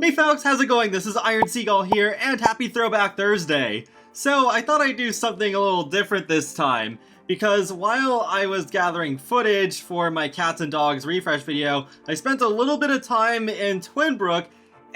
Hey folks, how's it going? This is Iron Seagull here, and happy Throwback Thursday! So, I thought I'd do something a little different this time, because while I was gathering footage for my Cats and Dogs refresh video, I spent a little bit of time in Twinbrook,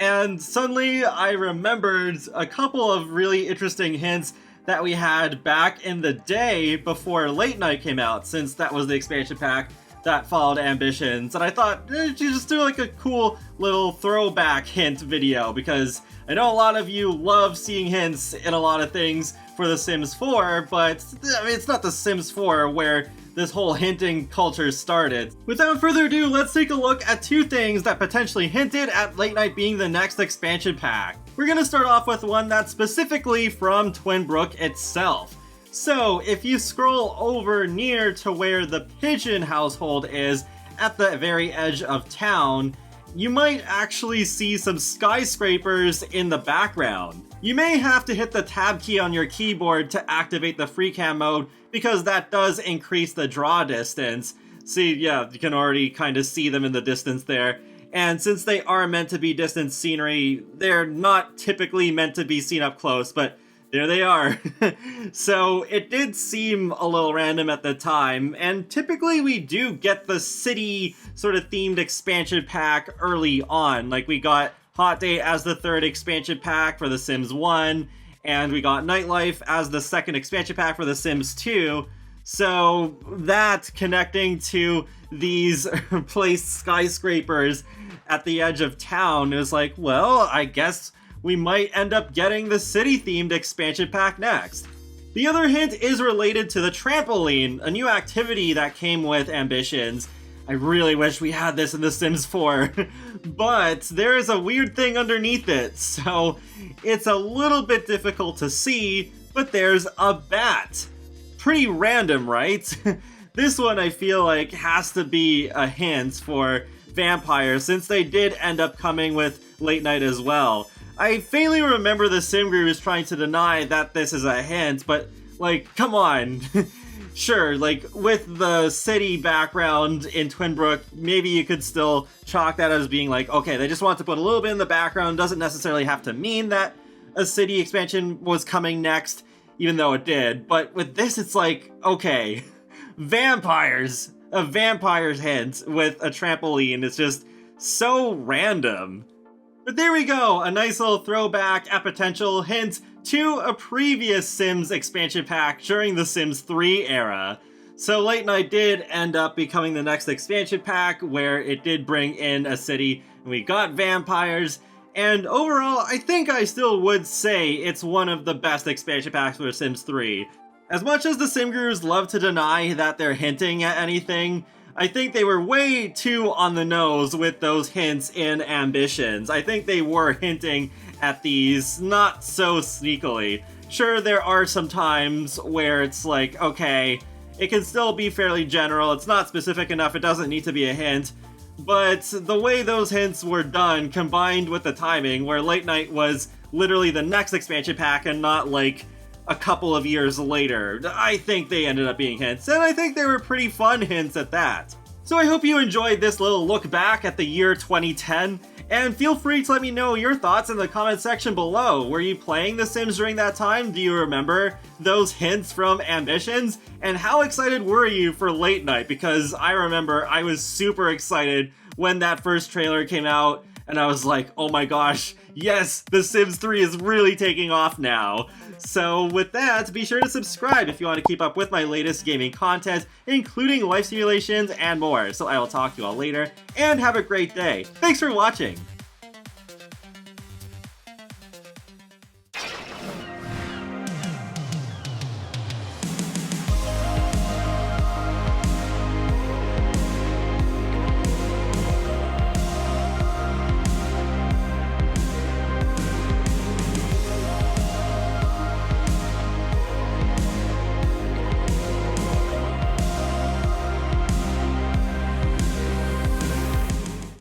and suddenly I remembered a couple of really interesting hints that we had back in the day before Late Night came out, since that was the expansion pack that followed Ambitions, and I thought, you just do like a cool little throwback hint video, because I know a lot of you love seeing hints in a lot of things for The Sims 4, but I mean, it's not The Sims 4 where this whole hinting culture started. Without further ado, let's take a look at two things that potentially hinted at Late Night being the next expansion pack. We're gonna start off with one that's specifically from Twinbrook itself. So, if you scroll over near to where the Pigeon household is, at the very edge of town, you might actually see some skyscrapers in the background. You may have to hit the tab key on your keyboard to activate the FreeCam mode, because that does increase the draw distance. See, yeah, you can already kind of see them in the distance there. And since they are meant to be distant scenery, they're not typically meant to be seen up close, but there they are. So it did seem a little random at the time, and typically we do get the city sort of themed expansion pack early on. Like we got Hot Day as the third expansion pack for The Sims 1, and we got Nightlife as the second expansion pack for The Sims 2. So that connecting to these placed skyscrapers at the edge of town is like, well, I guess we might end up getting the city-themed expansion pack next. The other hint is related to the trampoline, a new activity that came with Ambitions. I really wish we had this in The Sims 4, but there is a weird thing underneath it, so it's a little bit difficult to see, but there's a bat. Pretty random, right? This one I feel like has to be a hint for vampires, since they did end up coming with Late Night as well. I faintly remember the Sim Gurus trying to deny that this is a hint, but, like, come on. Sure, like, with the city background in Twinbrook, maybe you could still chalk that as being like, okay, they just want to put a little bit in the background, doesn't necessarily have to mean that a city expansion was coming next, even though it did. But with this, it's like, okay, vampires! A vampire's hint with a trampoline is just so random. But there we go, a nice little throwback at potential hint to a previous Sims expansion pack during the Sims 3 era. So Late Night did end up becoming the next expansion pack, where it did bring in a city, and we got vampires, and overall, I think I still would say it's one of the best expansion packs for Sims 3. As much as the Sim Gurus love to deny that they're hinting at anything, I think they were way too on the nose with those hints in Ambitions. I think they were hinting at these not so sneakily. Sure, there are some times where it's like, okay, it can still be fairly general, it's not specific enough, it doesn't need to be a hint, but the way those hints were done, combined with the timing, where Late Night was literally the next expansion pack and not like a couple of years later, I think they ended up being hints, and I think they were pretty fun hints at that. So I hope you enjoyed this little look back at the year 2010, and feel free to let me know your thoughts in the comment section below. Were you playing The Sims during that time? Do you remember those hints from Ambitions? And how excited were you for Late Night? Because I remember I was super excited when that first trailer came out, and I was like, oh my gosh, yes, The Sims 3 is really taking off now. So with that, be sure to subscribe if you want to keep up with my latest gaming content, including life simulations and more. So I will talk to you all later, and have a great day. Thanks for watching!